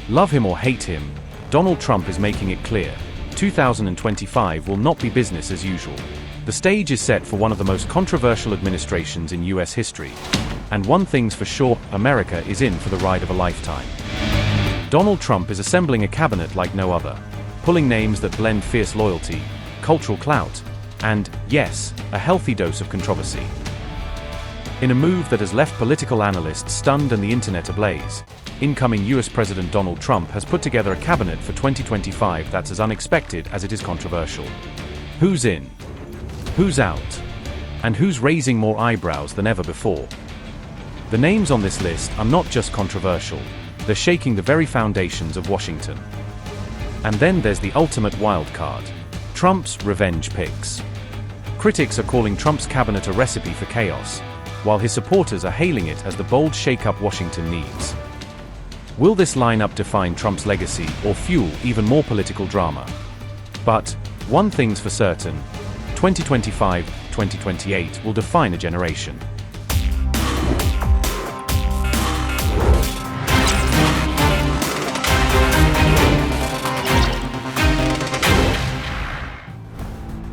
Love him or hate him, Donald Trump is making it clear, 2025 will not be business as usual. The stage is set for one of the most controversial administrations in US history. And one thing's for sure, America is in for the ride of a lifetime. Donald Trump is assembling a cabinet like no other, pulling names that blend fierce loyalty, cultural clout, and, yes, a healthy dose of controversy. In a move that has left political analysts stunned and the internet ablaze, incoming US President Donald Trump has put together a cabinet for 2025 that's as unexpected as it is controversial. Who's in? Who's out? And who's raising more eyebrows than ever before? The names on this list are not just controversial, they're shaking the very foundations of Washington. And then there's the ultimate wild card, Trump's revenge picks. Critics are calling Trump's cabinet a recipe for chaos, while his supporters are hailing it as the bold shake-up Washington needs. Will this lineup define Trump's legacy or fuel even more political drama? But one thing's for certain, 2025-2028 will define a generation.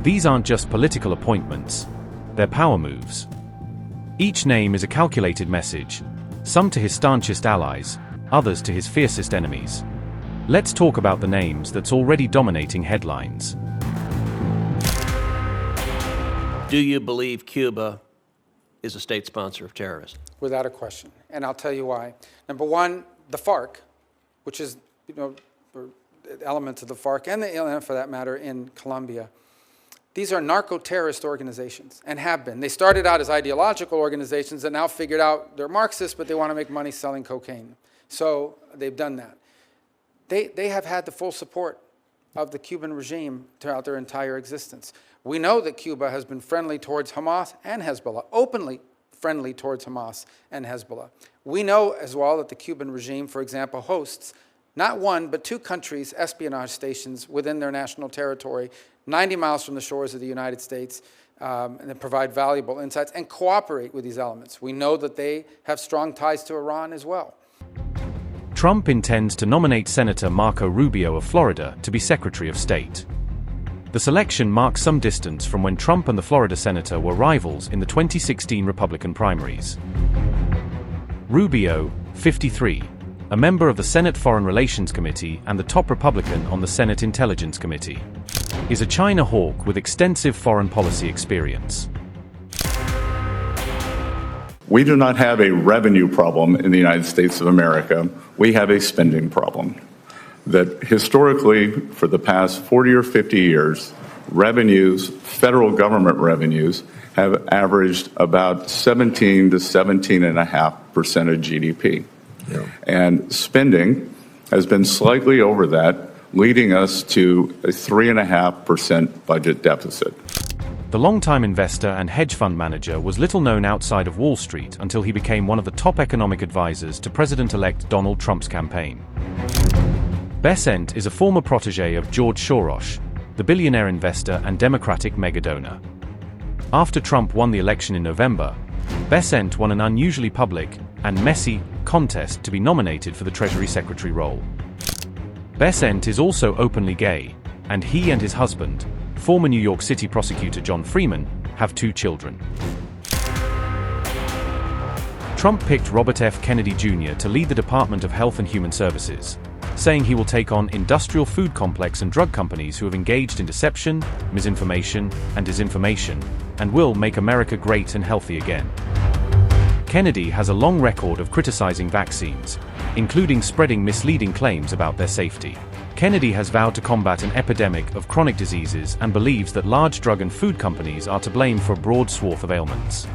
These aren't just political appointments, they're power moves. Each name is a calculated message, some to his staunchest allies, others to his fiercest enemies. Let's talk about the names that's already dominating headlines. Do you believe Cuba is a state sponsor of terrorism? Without a question, and I'll tell you why. Number one, the FARC, which is, elements of the FARC and the ALN for that matter in Colombia. These are narco-terrorist organizations, and have been. They started out as ideological organizations and now figured out they're Marxists, but they want to make money selling cocaine. So they've done that. They have had the full support of the Cuban regime throughout their entire existence. We know that Cuba has been friendly towards Hamas and Hezbollah, openly friendly towards Hamas and Hezbollah. We know as well that the Cuban regime, for example, hosts not one, but two countries' espionage stations within their national territory, 90 miles from the shores of the United States, and they provide valuable insights and cooperate with these elements. We know that they have strong ties to Iran as well. Trump intends to nominate Senator Marco Rubio of Florida to be Secretary of State. The selection marks some distance from when Trump and the Florida senator were rivals in the 2016 Republican primaries. Rubio, 53, a member of the Senate Foreign Relations Committee and the top Republican on the Senate Intelligence Committee, is a China hawk with extensive foreign policy experience. We do not have a revenue problem in the United States of America. We have a spending problem. That historically, for the past 40 or 50 years, revenues, federal government revenues, have averaged about 17 to 17.5% of GDP. Yeah. And spending has been slightly over that, leading us to a 3.5% budget deficit. The longtime investor and hedge fund manager was little known outside of Wall Street until he became one of the top economic advisors to President-elect Donald Trump's campaign. Bessent is a former protege of George Soros, the billionaire investor and Democratic megadonor. After Trump won the election in November, Bessent won an unusually public and messy contest to be nominated for the Treasury Secretary role. Bessent is also openly gay, and he and his husband, former New York City prosecutor John Freeman, have 2 children. Trump picked Robert F. Kennedy Jr. to lead the Department of Health and Human Services, saying he will take on industrial food complex and drug companies who have engaged in deception, misinformation, and disinformation, and will make America great and healthy again. Kennedy has a long record of criticizing vaccines, including spreading misleading claims about their safety. Kennedy has vowed to combat an epidemic of chronic diseases and believes that large drug and food companies are to blame for a broad swath of ailments.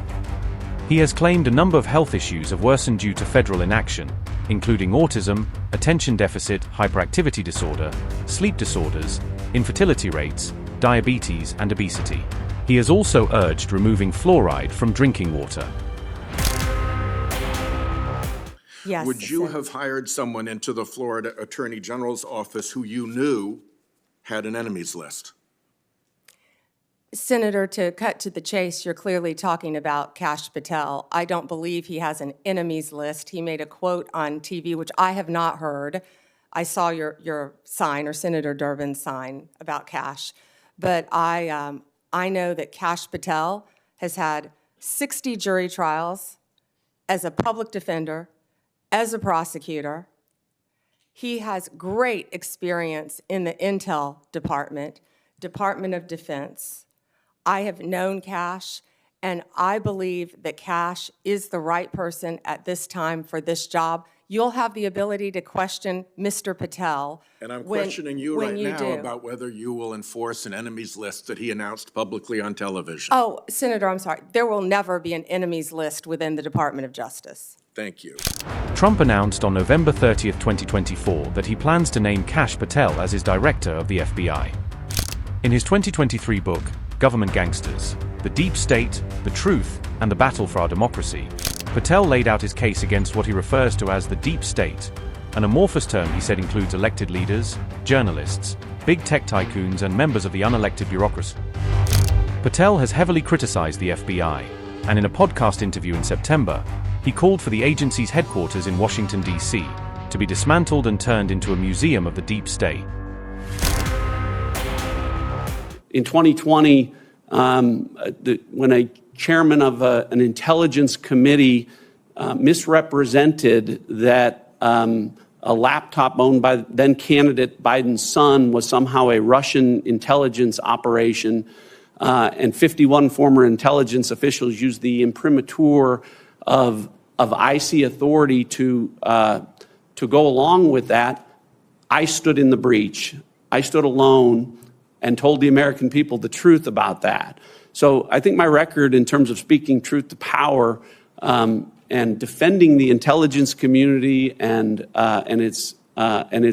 He has claimed a number of health issues have worsened due to federal inaction, including autism, attention deficit hyperactivity disorder, sleep disorders, infertility rates, diabetes, and obesity. He has also urged removing fluoride from drinking water. Yes. Would you have hired someone into the Florida Attorney General's office who you knew had an enemies list? Senator, to cut to the chase, you're clearly talking about Kash Patel. I don't believe he has an enemies list. He made a quote on TV, which I have not heard, I saw your sign, or Senator Durbin's sign about Kash, but I know that Kash Patel has had 60 jury trials as a public defender, as a prosecutor. He has great experience in the Intel Department, Department of Defense. I have known Kash, and I believe that Kash is the right person at this time for this job. You'll have the ability to question Mr. Patel. And I'm when- questioning you when right you now do. about whether you will enforce an enemies list that he announced publicly on television. Oh, Senator, I'm sorry. There will never be an enemies list within the Department of Justice. Thank you. Trump announced on November 30th, 2024, that he plans to name Kash Patel as his director of the FBI. In his 2023 book, Government Gangsters: The Deep State, the Truth, and the Battle for Our Democracy, Patel laid out his case against what he refers to as the deep state, an amorphous term he said includes elected leaders, journalists, big tech tycoons, and members of the unelected bureaucracy. Patel has heavily criticized the FBI, and in a podcast interview in September, he called for the agency's headquarters in Washington, D.C., to be dismantled and turned into a museum of the deep state. In 2020, when a chairman of an intelligence committee misrepresented that a laptop owned by then candidate Biden's son was somehow a Russian intelligence operation, and 51 former intelligence officials used the imprimatur of IC authority to go along with that, I stood in the breach. I stood alone and told the American people the truth about that. So I think my record in terms of speaking truth to power and defending the intelligence community and its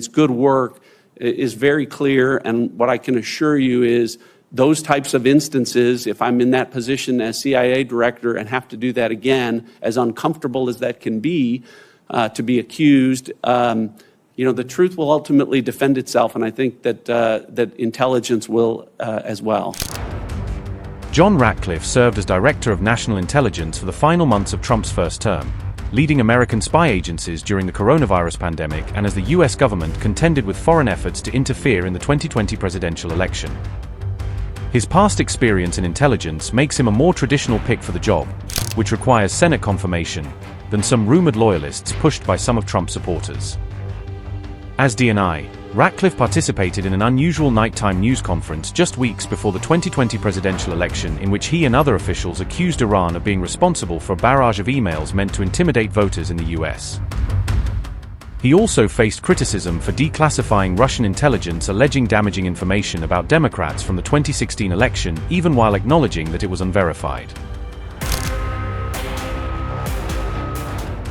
good work is very clear. And what I can assure you is those types of instances, if I'm in that position as CIA director and have to do that again, as uncomfortable as that can be, to be accused, the truth will ultimately defend itself, and I think that intelligence will as well. John Ratcliffe served as Director of National Intelligence for the final months of Trump's first term, leading American spy agencies during the coronavirus pandemic and as the U.S. government contended with foreign efforts to interfere in the 2020 presidential election. His past experience in intelligence makes him a more traditional pick for the job, which requires Senate confirmation, than some rumored loyalists pushed by some of Trump's supporters. As DNI, Ratcliffe participated in an unusual nighttime news conference just weeks before the 2020 presidential election in which he and other officials accused Iran of being responsible for a barrage of emails meant to intimidate voters in the US. He also faced criticism for declassifying Russian intelligence alleging damaging information about Democrats from the 2016 election, even while acknowledging that it was unverified.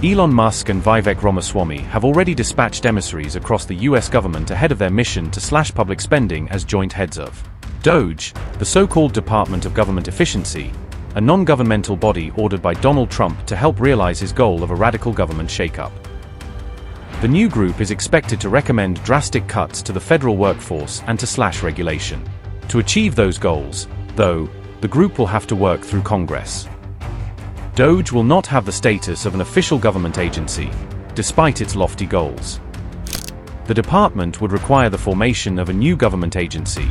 Elon Musk and Vivek Ramaswamy have already dispatched emissaries across the US government ahead of their mission to slash public spending as joint heads of DOGE, the so-called Department of Government Efficiency, a non-governmental body ordered by Donald Trump to help realize his goal of a radical government shakeup. The new group is expected to recommend drastic cuts to the federal workforce and to slash regulation. To achieve those goals, though, the group will have to work through Congress. DOGE will not have the status of an official government agency, despite its lofty goals. The department would require the formation of a new government agency,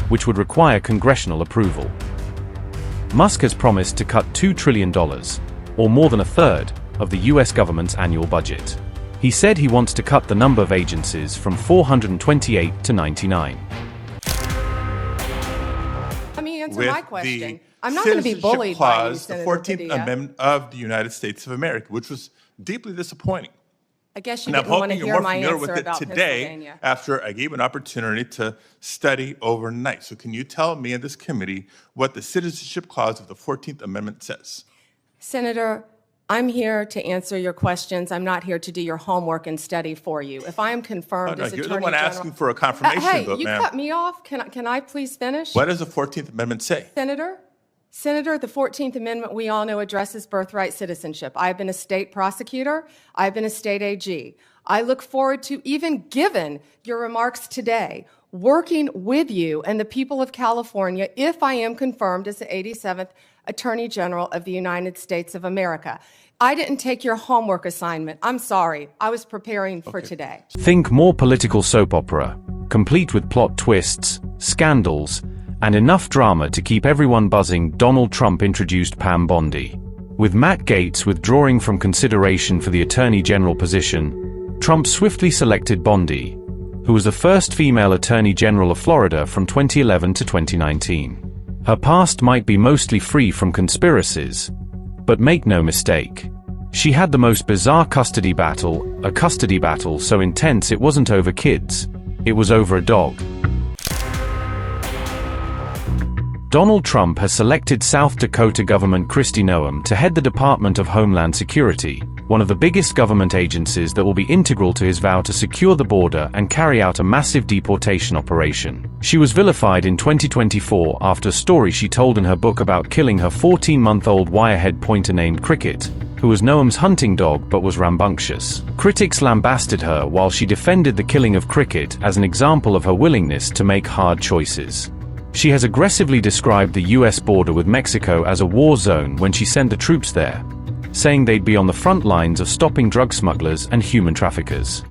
which would require congressional approval. Musk has promised to cut $2 trillion, or more than a third, of the US government's annual budget. He said he wants to cut the number of agencies from 428 to 99. Let me answer With my question. I'm not going to be bullied by you, Senator the 14th Padilla. Amendment of the United States of America, which was deeply disappointing. I guess you And I'm didn't want to hoping you're hear more my familiar answer with it about today Pennsylvania. after I gave an opportunity to study overnight. So can you tell me and this committee what the Citizenship Clause of the 14th Amendment says? Senator, I'm here to answer your questions. I'm not here to do your homework and study for you. If I am confirmed as You're Attorney the one General... asking for a confirmation Hey, vote, you ma'am. cut me off. Can I please finish? What does the 14th Amendment say? Senator, the 14th Amendment, we all know, addresses birthright citizenship. I've been a state prosecutor. I've been a state AG. I look forward to, even given your remarks today, working with you and the people of California if I am confirmed as the 87th Attorney General of the United States of America. I didn't take your homework assignment. I'm sorry. I was preparing for today. Think more political soap opera, complete with plot twists, scandals, and enough drama to keep everyone buzzing. Donald Trump introduced Pam Bondi. With Matt Gaetz withdrawing from consideration for the Attorney General position, Trump swiftly selected Bondi, who was the first female Attorney General of Florida from 2011 to 2019. Her past might be mostly free from conspiracies, but make no mistake, she had the most bizarre custody battle, a custody battle so intense it wasn't over kids, it was over a dog. Donald Trump has selected South Dakota Governor Christy Noam to head the Department of Homeland Security, one of the biggest government agencies that will be integral to his vow to secure the border and carry out a massive deportation operation. She was vilified in 2024 after a story she told in her book about killing her 14-month-old wirehead pointer named Cricket, who was Noam's hunting dog but was rambunctious. Critics lambasted her while she defended the killing of Cricket as an example of her willingness to make hard choices. She has aggressively described the U.S. border with Mexico as a war zone when she sent the troops there, saying they'd be on the front lines of stopping drug smugglers and human traffickers.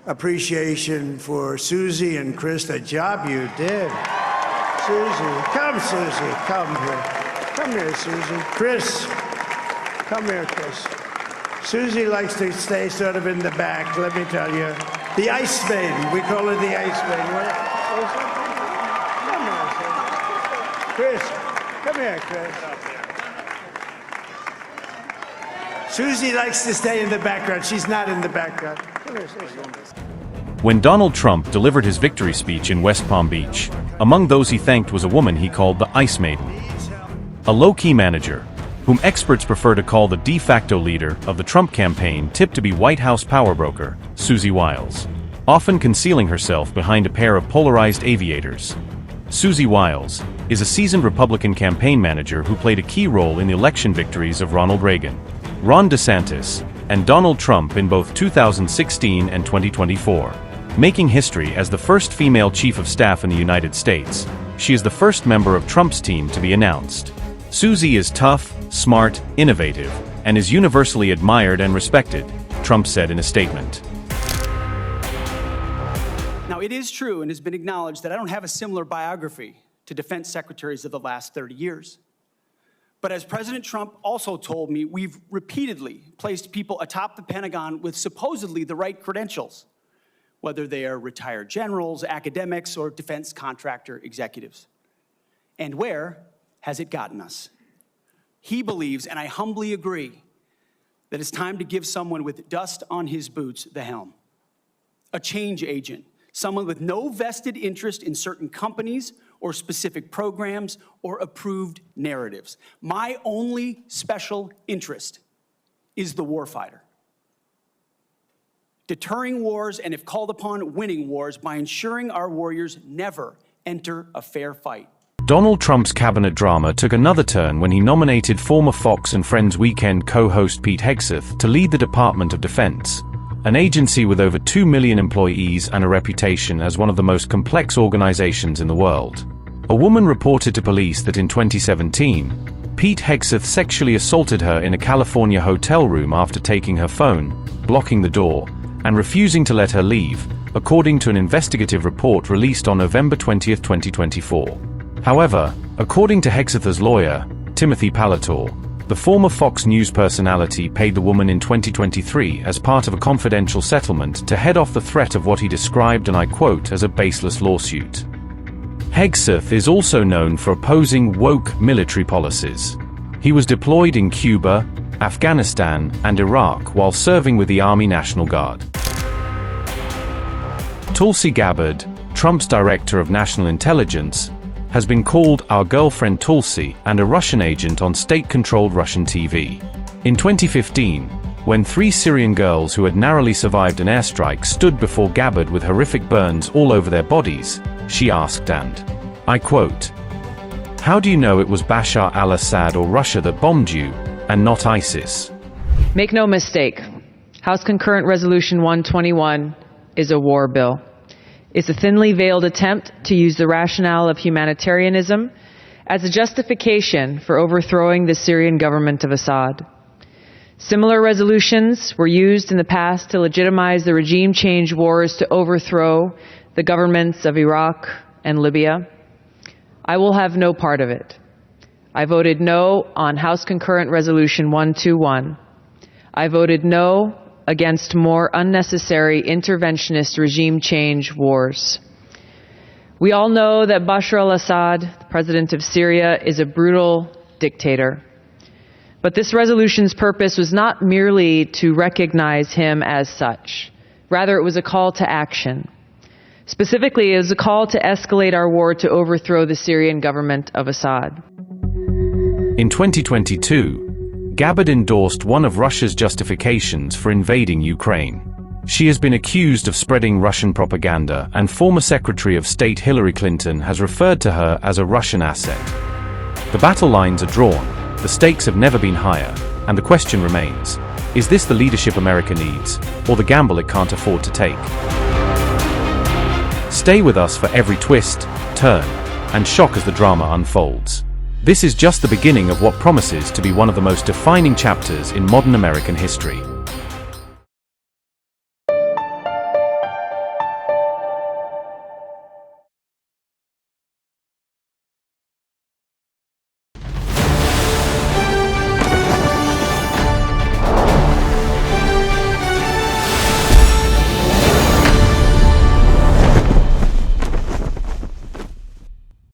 Appreciation for Susie and Chris, the job you did. Susie, come here. Come here, Susie. Chris, come here, Chris. Susie likes to stay sort of in the back, let me tell you. The Ice Maiden, we call her the Ice Maiden. Come here, Chris. Come here, Chris. Susie likes to stay in the background. She's not in the background. Come here, Susie. When Donald Trump delivered his victory speech in West Palm Beach, among those he thanked was a woman he called the Ice Maiden, a low-key manager, whom experts prefer to call the de facto leader of the Trump campaign, tipped to be White House power broker, Susie Wiles, often concealing herself behind a pair of polarized aviators. Susie Wiles is a seasoned Republican campaign manager who played a key role in the election victories of Ronald Reagan, Ron DeSantis, and Donald Trump in both 2016 and 2024. Making history as the first female chief of staff in the United States, she is the first member of Trump's team to be announced. Susie is tough, smart, innovative, and is universally admired and respected, Trump said in a statement. Now, it is true and has been acknowledged that I don't have a similar biography to defense secretaries of the last 30 years. But as President Trump also told me, we've repeatedly placed people atop the Pentagon with supposedly the right credentials, whether they are retired generals, academics, or defense contractor executives. And where has it gotten us? He believes, and I humbly agree, that it's time to give someone with dust on his boots the helm. A change agent, someone with no vested interest in certain companies or specific programs or approved narratives. My only special interest is the warfighter. Deterring wars, and if called upon, winning wars by ensuring our warriors never enter a fair fight. Donald Trump's cabinet drama took another turn when he nominated former Fox and Friends Weekend co-host Pete Hegseth to lead the Department of Defense, an agency with over 2 million employees and a reputation as one of the most complex organizations in the world. A woman reported to police that in 2017, Pete Hegseth sexually assaulted her in a California hotel room after taking her phone, blocking the door, and refusing to let her leave, according to an investigative report released on November 20, 2024. However, according to Hegseth's lawyer, Timothy Palator, the former Fox News personality paid the woman in 2023 as part of a confidential settlement to head off the threat of what he described, and I quote, as a baseless lawsuit. Hegseth is also known for opposing woke military policies. He was deployed in Cuba, Afghanistan, and Iraq while serving with the Army National Guard. Tulsi Gabbard, Trump's director of national intelligence, has been called "our girlfriend Tulsi" and a Russian agent on state-controlled Russian TV. In 2015, when 3 Syrian girls who had narrowly survived an airstrike stood before Gabbard with horrific burns all over their bodies, she asked, and I quote, "How do you know it was Bashar al-Assad or Russia that bombed you, and not ISIS?" Make no mistake, House Concurrent Resolution 121 is a war bill. is a thinly veiled attempt to use the rationale of humanitarianism as a justification for overthrowing the Syrian government of Assad. Similar resolutions were used in the past to legitimize the regime change wars to overthrow the governments of Iraq and Libya. I will have no part of it. I voted no on House Concurrent Resolution 121. I voted no against more unnecessary interventionist regime change wars. We all know that Bashar al-Assad, the president of Syria, is a brutal dictator. But this resolution's purpose was not merely to recognize him as such. Rather, it was a call to action. Specifically, it was a call to escalate our war to overthrow the Syrian government of Assad. In 2022, Gabbard endorsed one of Russia's justifications for invading Ukraine. She has been accused of spreading Russian propaganda, and former Secretary of State Hillary Clinton has referred to her as a Russian asset. The battle lines are drawn, the stakes have never been higher, and the question remains, is this the leadership America needs, or the gamble it can't afford to take? Stay with us for every twist, turn, and shock as the drama unfolds. This is just the beginning of what promises to be one of the most defining chapters in modern American history.